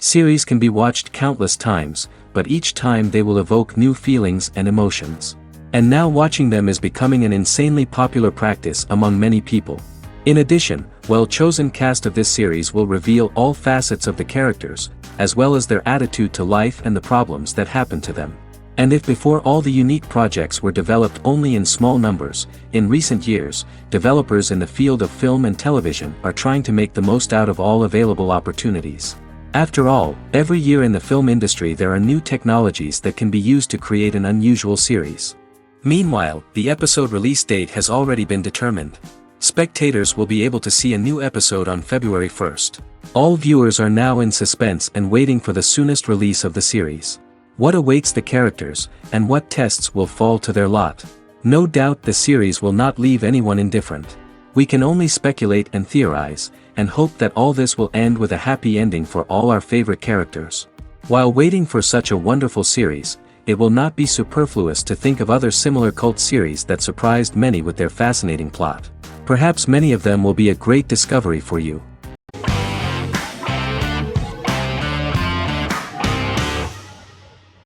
Series can be watched countless times, but each time they will evoke new feelings and emotions. And now watching them is becoming an insanely popular practice among many people. In addition, well-chosen cast of this series will reveal all facets of the characters, as well as their attitude to life and the problems that happen to them. And if before all the unique projects were developed only in small numbers, in recent years, developers in the field of film and television are trying to make the most out of all available opportunities. After all, every year in the film industry there are new technologies that can be used to create an unusual series. Meanwhile, the episode release date has already been determined. Spectators will be able to see a new episode on February 1st. All viewers are now in suspense and waiting for the soonest release of the series. What awaits the characters, and what tests will fall to their lot? No doubt the series will not leave anyone indifferent. We can only speculate and theorize, and hope that all this will end with a happy ending for all our favorite characters. While waiting for such a wonderful series, it will not be superfluous to think of other similar cult series that surprised many with their fascinating plot. Perhaps many of them will be a great discovery for you.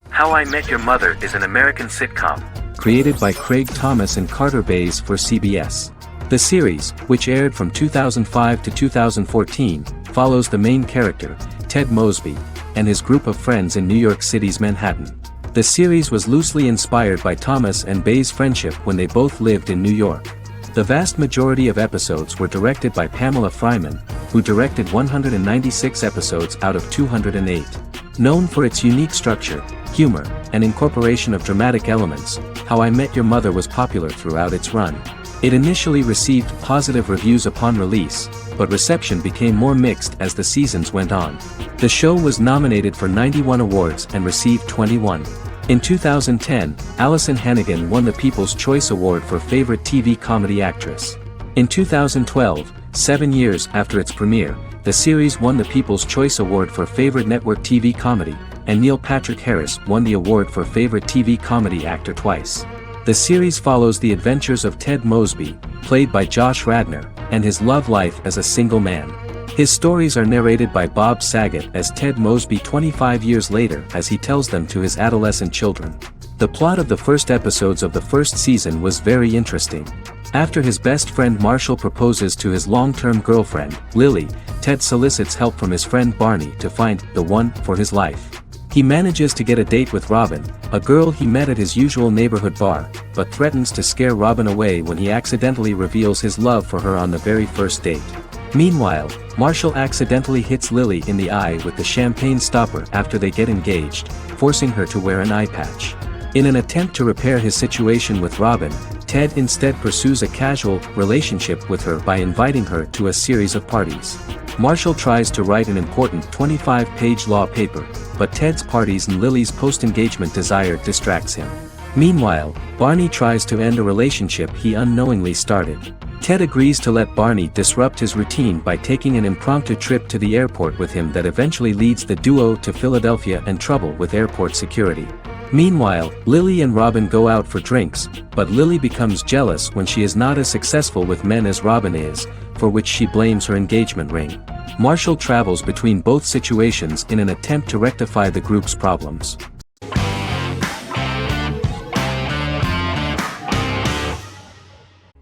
How I Met Your Mother is an American sitcom, created by Craig Thomas and Carter Bays for CBS. The series, which aired from 2005 to 2014, follows the main character, Ted Mosby, and his group of friends in New York City's Manhattan. The series was loosely inspired by Thomas and Bays' friendship when they both lived in New York. The vast majority of episodes were directed by Pamela Fryman, who directed 196 episodes out of 208. Known for its unique structure, humor, and incorporation of dramatic elements, How I Met Your Mother was popular throughout its run. It initially received positive reviews upon release, but reception became more mixed as the seasons went on. The show was nominated for 91 awards and received 21. In 2010, Alyson Hannigan won the People's Choice Award for Favorite TV Comedy Actress. In 2012, 7 years after its premiere, the series won the People's Choice Award for Favorite Network TV Comedy, and Neil Patrick Harris won the award for Favorite TV Comedy Actor twice. The series follows the adventures of Ted Mosby, played by Josh Radnor, and his love life as a single man. His stories are narrated by Bob Saget as Ted Mosby 25 years later as he tells them to his adolescent children. The plot of the first episodes of the first season was very interesting. After his best friend Marshall proposes to his long-term girlfriend, Lily, Ted solicits help from his friend Barney to find the one for his life. He manages to get a date with Robin, a girl he met at his usual neighborhood bar, but threatens to scare Robin away when he accidentally reveals his love for her on the very first date. Meanwhile, Marshall accidentally hits Lily in the eye with the champagne stopper after they get engaged, forcing her to wear an eye patch. In an attempt to repair his situation with Robin, Ted instead pursues a casual relationship with her by inviting her to a series of parties. Marshall tries to write an important 25-page law paper, but Ted's parties and Lily's post-engagement desire distracts him. Meanwhile, Barney tries to end a relationship he unknowingly started. Ted agrees to let Barney disrupt his routine by taking an impromptu trip to the airport with him that eventually leads the duo to Philadelphia and trouble with airport security. Meanwhile, Lily and Robin go out for drinks, but Lily becomes jealous when she is not as successful with men as Robin is, for which she blames her engagement ring. Marshall travels between both situations in an attempt to rectify the group's problems.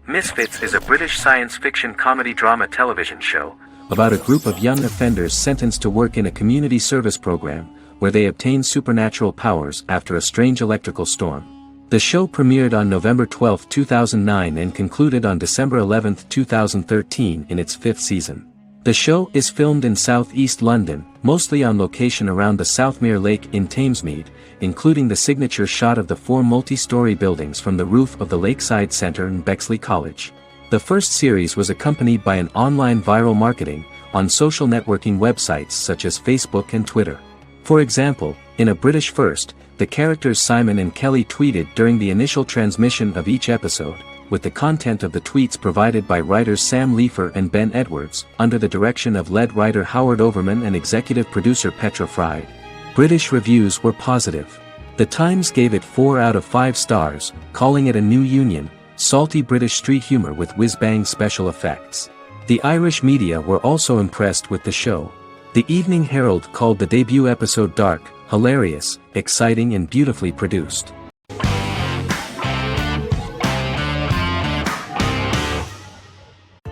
Misfits is a British science fiction comedy drama television show about a group of young offenders sentenced to work in a community service program, where they obtain supernatural powers after a strange electrical storm. The show premiered on November 12, 2009 and concluded on December 11, 2013 in its fifth season. The show is filmed in southeast London, mostly on location around the Southmere Lake in Thamesmead, including the signature shot of the 4 multi-story buildings from the roof of the Lakeside Centre in Bexley College. The first series was accompanied by an online viral marketing on social networking websites such as Facebook and Twitter. For example, in a British first, the characters Simon and Kelly tweeted during the initial transmission of each episode, with the content of the tweets provided by writers Sam Leifer and Ben Edwards, under the direction of lead writer Howard Overman and executive producer Petra Fried. British reviews were positive. The Times gave it 4 out of 5 stars, calling it a new union, salty British street humor with whiz-bang special effects. The Irish media were also impressed with the show. The Evening Herald called the debut episode dark, hilarious, exciting and beautifully produced.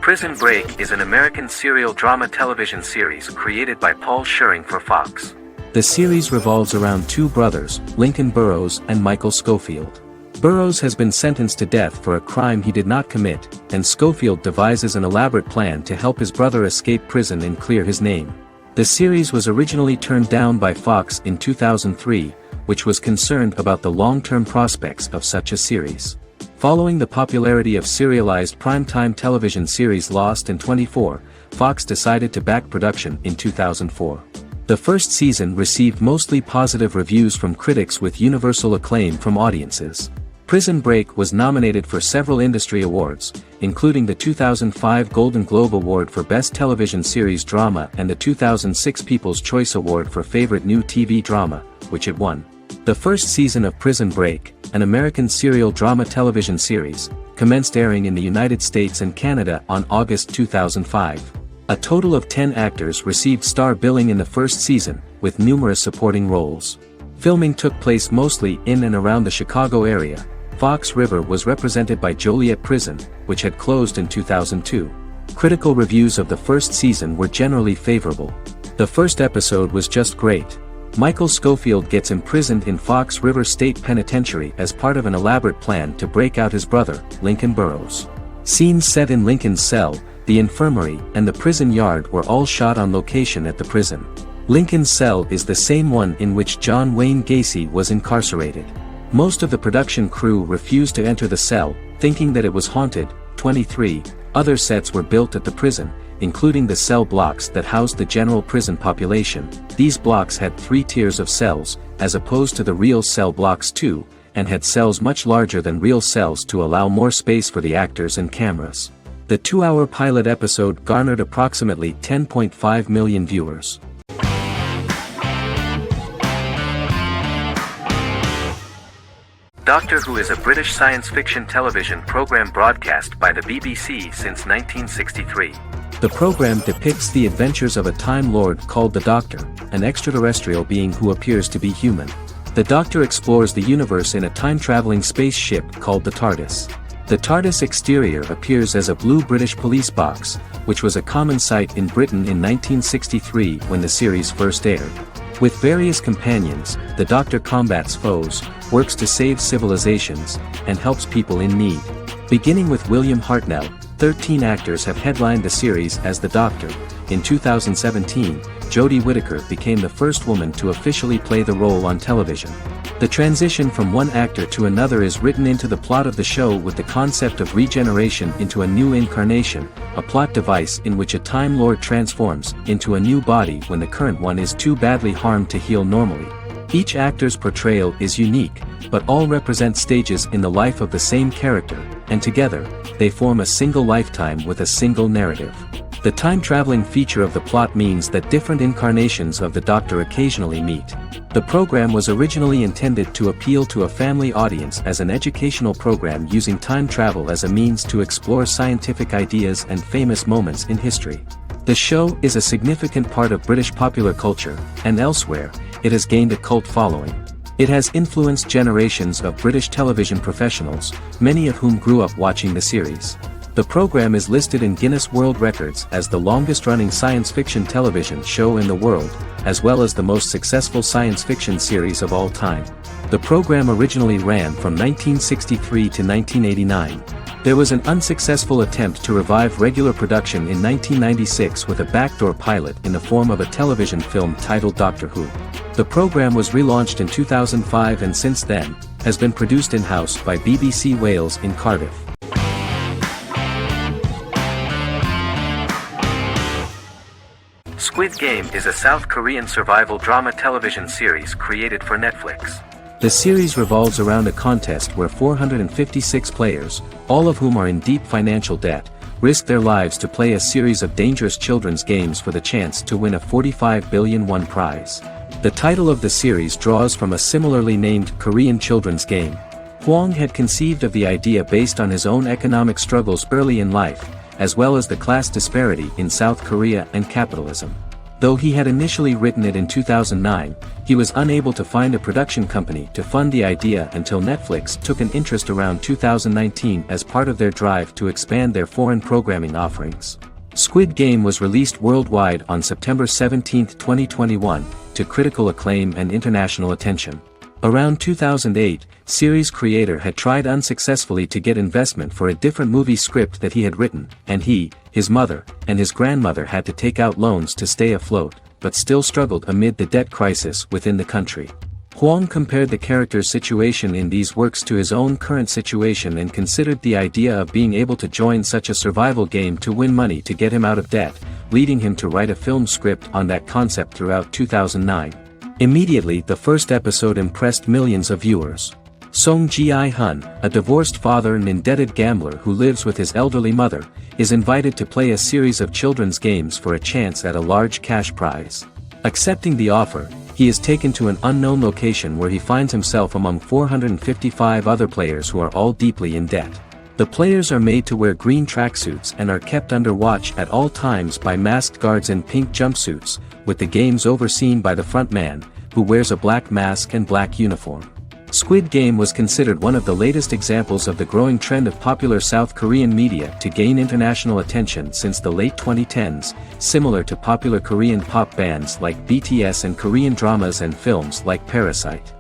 Prison Break is an American serial drama television series created by Paul Schering for Fox. The series revolves around two brothers, Lincoln Burrows and Michael Scofield. Burrows has been sentenced to death for a crime he did not commit, and Scofield devises an elaborate plan to help his brother escape prison and clear his name. The series was originally turned down by Fox in 2003, which was concerned about the long-term prospects of such a series. Following the popularity of serialized primetime television series Lost and 24, Fox decided to back production in 2004. The first season received mostly positive reviews from critics with universal acclaim from audiences. Prison Break was nominated for several industry awards, including the 2005 Golden Globe Award for Best Television Series Drama and the 2006 People's Choice Award for Favorite New TV Drama, which it won. The first season of Prison Break, an American serial drama television series, commenced airing in the United States and Canada on August 2005. A total of 10 actors received star billing in the first season, with numerous supporting roles. Filming took place mostly in and around the Chicago area. Fox River was represented by Joliet Prison, which had closed in 2002. Critical reviews of the first season were generally favorable. The first episode was just great. Michael Scofield gets imprisoned in Fox River State Penitentiary as part of an elaborate plan to break out his brother, Lincoln Burrows. Scenes set in Lincoln's cell, the infirmary, and the prison yard were all shot on location at the prison. Lincoln's cell is the same one in which John Wayne Gacy was incarcerated. Most of the production crew refused to enter the cell, thinking that it was haunted. 23 other sets were built at the prison, including the cell blocks that housed the general prison population. These blocks had 3 tiers of cells, as opposed to the real cell blocks 2, and had cells much larger than real cells to allow more space for the actors and cameras. The 2-hour pilot episode garnered approximately 10.5 million viewers. Doctor Who is a British science fiction television program broadcast by the BBC since 1963. The program depicts the adventures of a Time Lord called the Doctor, an extraterrestrial being who appears to be human. The Doctor explores the universe in a time-traveling spaceship called the TARDIS. The TARDIS exterior appears as a blue British police box, which was a common sight in Britain in 1963 when the series first aired. With various companions, the Doctor combats foes, works to save civilizations, and helps people in need. Beginning with William Hartnell, 13 actors have headlined the series as the Doctor. In 2017, Jodie Whittaker became the first woman to officially play the role on television. The transition from one actor to another is written into the plot of the show with the concept of regeneration into a new incarnation, a plot device in which a Time Lord transforms into a new body when the current one is too badly harmed to heal normally. Each actor's portrayal is unique, but all represent stages in the life of the same character, and together, they form a single lifetime with a single narrative. The time-traveling feature of the plot means that different incarnations of the Doctor occasionally meet. The program was originally intended to appeal to a family audience as an educational program using time travel as a means to explore scientific ideas and famous moments in history. The show is a significant part of British popular culture, and elsewhere, it has gained a cult following. It has influenced generations of British television professionals, many of whom grew up watching the series. The program is listed in Guinness World Records as the longest-running science fiction television show in the world, as well as the most successful science fiction series of all time. The program originally ran from 1963 to 1989. There was an unsuccessful attempt to revive regular production in 1996 with a backdoor pilot in the form of a television film titled Doctor Who. The program was relaunched in 2005 and since then, has been produced in-house by BBC Wales in Cardiff. Squid Game is a South Korean survival drama television series created for Netflix. The series revolves around a contest where 456 players, all of whom are in deep financial debt, risk their lives to play a series of dangerous children's games for the chance to win a 45 billion won prize. The title of the series draws from a similarly named Korean children's game. Hwang had conceived of the idea based on his own economic struggles early in life, as well as the class disparity in South Korea and capitalism. Though he had initially written it in 2009, he was unable to find a production company to fund the idea until Netflix took an interest around 2019 as part of their drive to expand their foreign programming offerings. Squid Game was released worldwide on September 17, 2021, to critical acclaim and international attention. Around 2008, series creator had tried unsuccessfully to get investment for a different movie script that he had written, and he, his mother, and his grandmother had to take out loans to stay afloat, but still struggled amid the debt crisis within the country. Huang compared the character's situation in these works to his own current situation and considered the idea of being able to join such a survival game to win money to get him out of debt, leading him to write a film script on that concept throughout 2009. Immediately the first episode impressed millions of viewers. Song Ji-hun, a divorced father and indebted gambler who lives with his elderly mother, is invited to play a series of children's games for a chance at a large cash prize. Accepting the offer, he is taken to an unknown location where he finds himself among 455 other players who are all deeply in debt. The players are made to wear green tracksuits and are kept under watch at all times by masked guards in pink jumpsuits, with the games overseen by the front man, who wears a black mask and black uniform. Squid Game was considered one of the latest examples of the growing trend of popular South Korean media to gain international attention since the late 2010s, similar to popular Korean pop bands like BTS and Korean dramas and films like Parasite.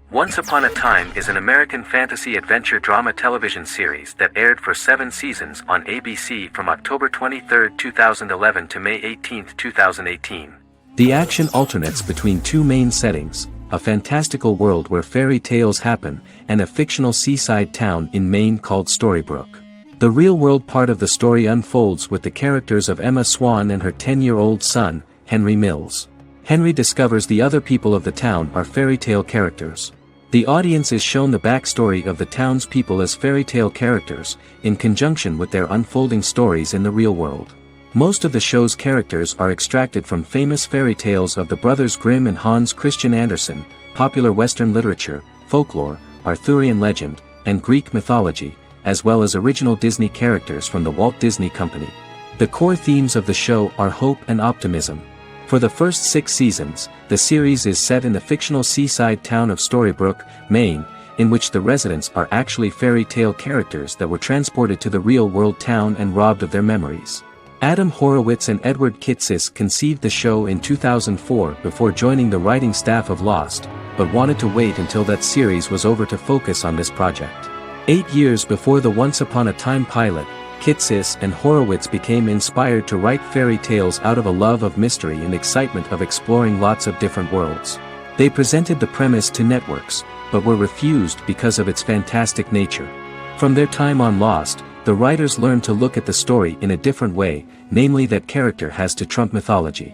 Once Upon a Time is an American fantasy adventure drama television series that aired for 7 seasons on ABC from October 23, 2011 to May 18, 2018. The action alternates between two main settings, a fantastical world where fairy tales happen, and a fictional seaside town in Maine called Storybrooke. The real-world part of the story unfolds with the characters of Emma Swan and her 10-year-old son, Henry Mills. Henry discovers the other people of the town are fairy tale characters. The audience is shown the backstory of the townspeople as fairy tale characters, in conjunction with their unfolding stories in the real world. Most of the show's characters are extracted from famous fairy tales of the Brothers Grimm and Hans Christian Andersen, popular Western literature, folklore, Arthurian legend, and Greek mythology, as well as original Disney characters from the Walt Disney Company. The core themes of the show are hope and optimism. For the first 6 seasons, the series is set in the fictional seaside town of Storybrooke, Maine, in which the residents are actually fairy tale characters that were transported to the real-world town and robbed of their memories. Adam Horowitz and Edward Kitsis conceived the show in 2004 before joining the writing staff of Lost, but wanted to wait until that series was over to focus on this project. 8 years before the Once Upon a Time pilot, Kitsis and Horowitz became inspired to write fairy tales out of a love of mystery and excitement of exploring lots of different worlds. They presented the premise to networks, but were refused because of its fantastic nature. From their time on Lost, the writers learned to look at the story in a different way, namely that character has to trump mythology.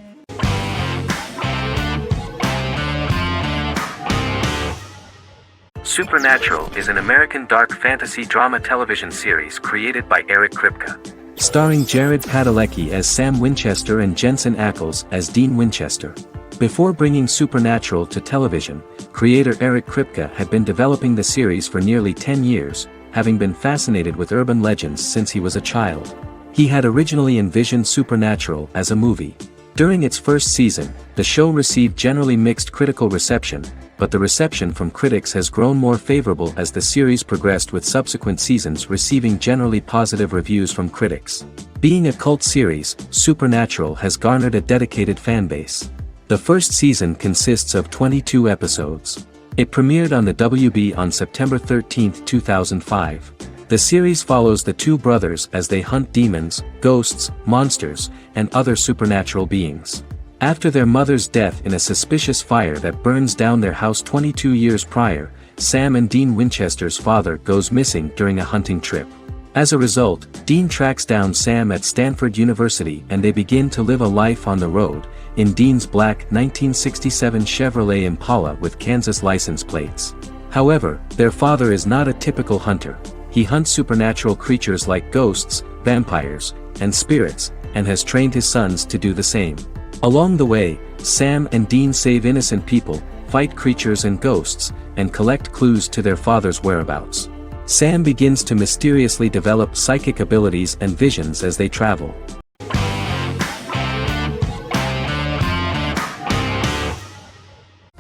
Supernatural is an American dark fantasy drama television series created by Eric Kripke. Starring Jared Padalecki as Sam Winchester and Jensen Ackles as Dean Winchester. Before bringing Supernatural to television, creator Eric Kripke had been developing the series for nearly 10 years, having been fascinated with urban legends since he was a child. He had originally envisioned Supernatural as a movie. During its first season, the show received generally mixed critical reception, but the reception from critics has grown more favorable as the series progressed, with subsequent seasons receiving generally positive reviews from critics. Being a cult series, Supernatural has garnered a dedicated fanbase. The first season consists of 22 episodes. It premiered on the WB on September 13, 2005. The series follows the two brothers as they hunt demons, ghosts, monsters, and other supernatural beings. After their mother's death in a suspicious fire that burns down their house 22 years prior, Sam and Dean Winchester's father goes missing during a hunting trip. As a result, Dean tracks down Sam at Stanford University and they begin to live a life on the road, in Dean's black 1967 Chevrolet Impala with Kansas license plates. However, their father is not a typical hunter. He hunts supernatural creatures like ghosts, vampires, and spirits, and has trained his sons to do the same. Along the way, Sam and Dean save innocent people, fight creatures and ghosts, and collect clues to their father's whereabouts. Sam begins to mysteriously develop psychic abilities and visions as they travel.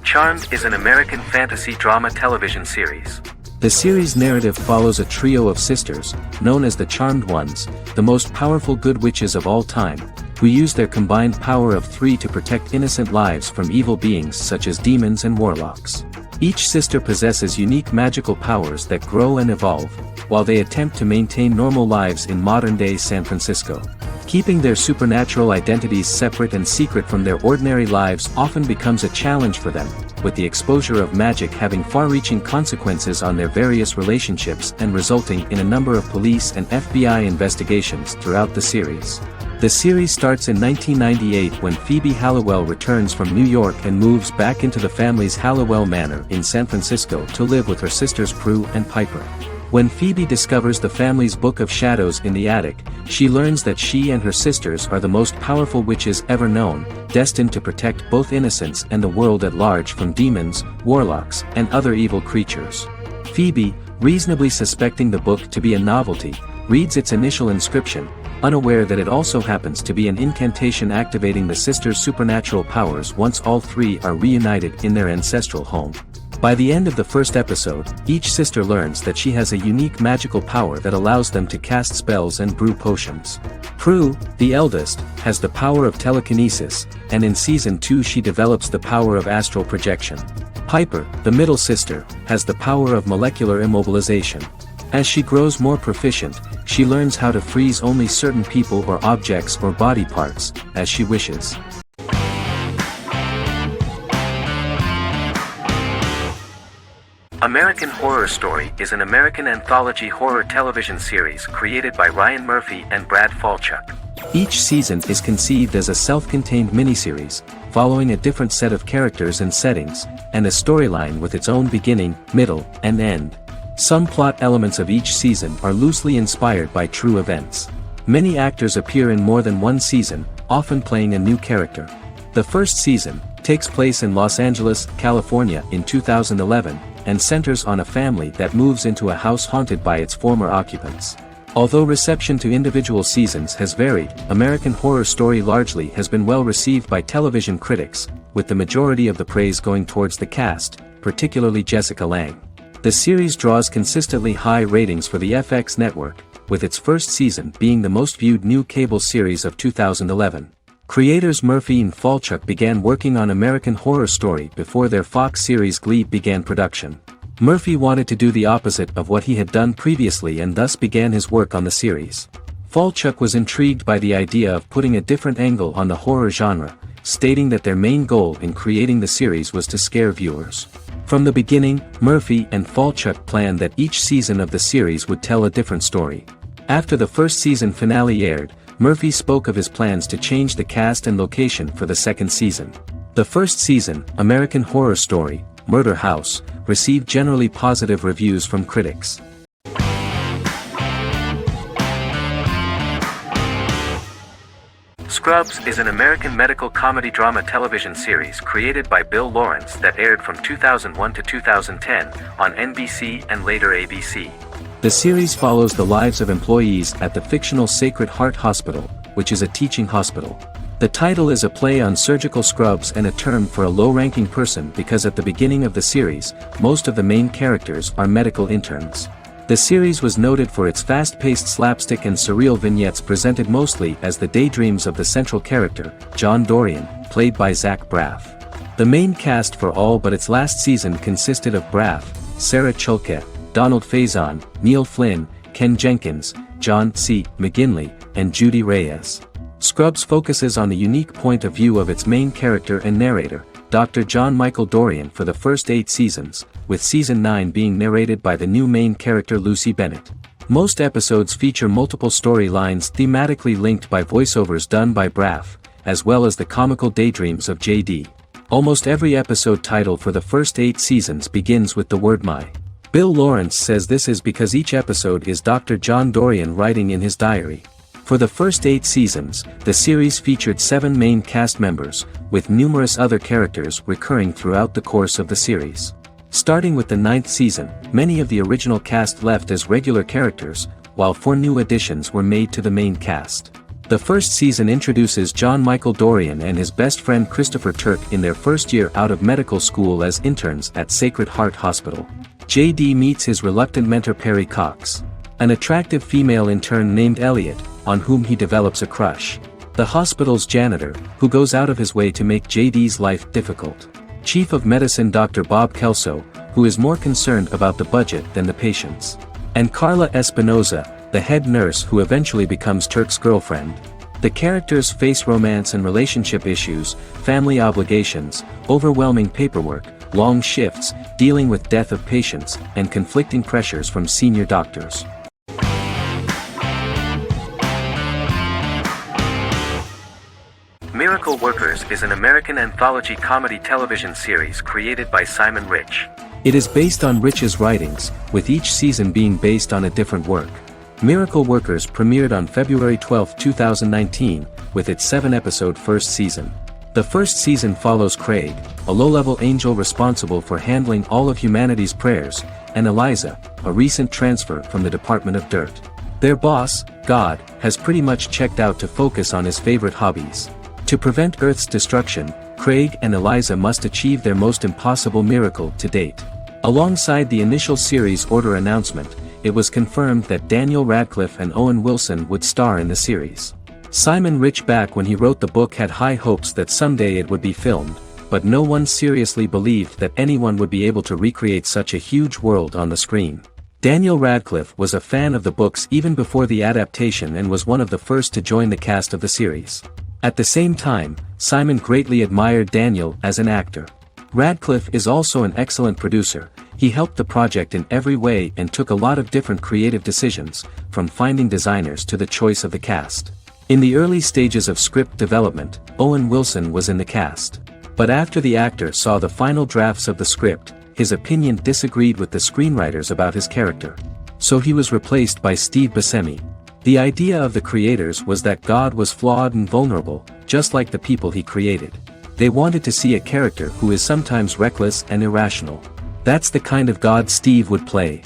Charmed is an American fantasy drama television series. The series' narrative follows a trio of sisters, known as the Charmed Ones, the most powerful good witches of all time, who use their combined power of 3 to protect innocent lives from evil beings such as demons and warlocks. Each sister possesses unique magical powers that grow and evolve, while they attempt to maintain normal lives in modern-day San Francisco. Keeping their supernatural identities separate and secret from their ordinary lives often becomes a challenge for them, with the exposure of magic having far-reaching consequences on their various relationships and resulting in a number of police and FBI investigations throughout the series. The series starts in 1998 when Phoebe Halliwell returns from New York and moves back into the family's Halliwell Manor in San Francisco to live with her sisters Prue and Piper. When Phoebe discovers the family's Book of Shadows in the attic, she learns that she and her sisters are the most powerful witches ever known, destined to protect both innocents and the world at large from demons, warlocks, and other evil creatures. Phoebe, reasonably suspecting the book to be a novelty, reads its initial inscription, unaware that it also happens to be an incantation activating the sisters' supernatural powers once all 3 are reunited in their ancestral home. By the end of the first episode, each sister learns that she has a unique magical power that allows them to cast spells and brew potions. Prue, the eldest, has the power of telekinesis, and in Season 2 she develops the power of astral projection. Piper, the middle sister, has the power of molecular immobilization. As she grows more proficient, she learns how to freeze only certain people or objects or body parts, as she wishes. American Horror Story is an American anthology horror television series created by Ryan Murphy and Brad Falchuk. Each season is conceived as a self-contained miniseries, following a different set of characters and settings, and a storyline with its own beginning, middle, and end. Some plot elements of each season are loosely inspired by true events. Many actors appear in more than one season, often playing a new character. The first season takes place in Los Angeles, California in 2011, and centers on a family that moves into a house haunted by its former occupants. Although reception to individual seasons has varied, American Horror Story largely has been well received by television critics, with the majority of the praise going towards the cast, particularly Jessica Lange. The series draws consistently high ratings for the FX network, with its first season being the most viewed new cable series of 2011. Creators Murphy and Falchuk began working on American Horror Story before their Fox series Glee began production. Murphy wanted to do the opposite of what he had done previously and thus began his work on the series. Falchuk was intrigued by the idea of putting a different angle on the horror genre, stating that their main goal in creating the series was to scare viewers. From the beginning, Murphy and Falchuk planned that each season of the series would tell a different story. After the first season finale aired, Murphy spoke of his plans to change the cast and location for the second season. The first season, American Horror Story, Murder House, received generally positive reviews from critics. Scrubs is an American medical comedy drama television series created by Bill Lawrence that aired from 2001 to 2010 on NBC and later ABC. The series follows the lives of employees at the fictional Sacred Heart Hospital, which is a teaching hospital. The title is a play on surgical scrubs and a term for a low-ranking person because at the beginning of the series, most of the main characters are medical interns. The series was noted for its fast-paced slapstick and surreal vignettes presented mostly as the daydreams of the central character, John Dorian, played by Zach Braff. The main cast for all but its last season consisted of Braff, Sarah Chalke, Donald Faison, Neil Flynn, Ken Jenkins, John C. McGinley, and Judy Reyes. Scrubs focuses on the unique point of view of its main character and narrator, Dr. John Michael Dorian for the first 8 seasons, with Season 9 being narrated by the new main character Lucy Bennett. Most episodes feature multiple storylines thematically linked by voiceovers done by Braff, as well as the comical daydreams of J.D. Almost every episode title for the first 8 seasons begins with the word my. Bill Lawrence says this is because each episode is Dr. John Dorian writing in his diary. For the first 8 seasons, the series featured 7 main cast members, with numerous other characters recurring throughout the course of the series. Starting with the 9th season, many of the original cast left as regular characters, while 4 new additions were made to the main cast. The first season introduces John Michael Dorian and his best friend Christopher Turk in their first year out of medical school as interns at Sacred Heart Hospital. JD meets his reluctant mentor Perry Cox, an attractive female intern named Elliot, on whom he develops a crush. The hospital's janitor, who goes out of his way to make JD's life difficult. Chief of Medicine Dr. Bob Kelso, who is more concerned about the budget than the patients. And Carla Espinoza, the head nurse who eventually becomes Turk's girlfriend. The characters face romance and relationship issues, family obligations, overwhelming paperwork, long shifts, dealing with death of patients, and conflicting pressures from senior doctors. Miracle Workers is an American anthology comedy television series created by Simon Rich. It is based on Rich's writings, with each season being based on a different work. Miracle Workers premiered on February 12, 2019, with its 7-episode first season. The first season follows Craig, a low-level angel responsible for handling all of humanity's prayers, and Eliza, a recent transfer from the Department of Dirt. Their boss, God, has pretty much checked out to focus on his favorite hobbies. To prevent Earth's destruction, Craig and Eliza must achieve their most impossible miracle to date. Alongside the initial series order announcement, it was confirmed that Daniel Radcliffe and Owen Wilson would star in the series. Simon Rich back when he wrote the book had high hopes that someday it would be filmed, but no one seriously believed that anyone would be able to recreate such a huge world on the screen. Daniel Radcliffe was a fan of the books even before the adaptation and was one of the first to join the cast of the series. At the same time, Simon greatly admired Daniel as an actor. Radcliffe is also an excellent producer. He helped the project in every way and took a lot of different creative decisions, from finding designers to the choice of the cast. In the early stages of script development, Owen Wilson was in the cast. But after the actor saw the final drafts of the script, his opinion disagreed with the screenwriters about his character. So he was replaced by Steve Buscemi. The idea of the creators was that God was flawed and vulnerable, just like the people he created. They wanted to see a character who is sometimes reckless and irrational. That's the kind of God Steve would play.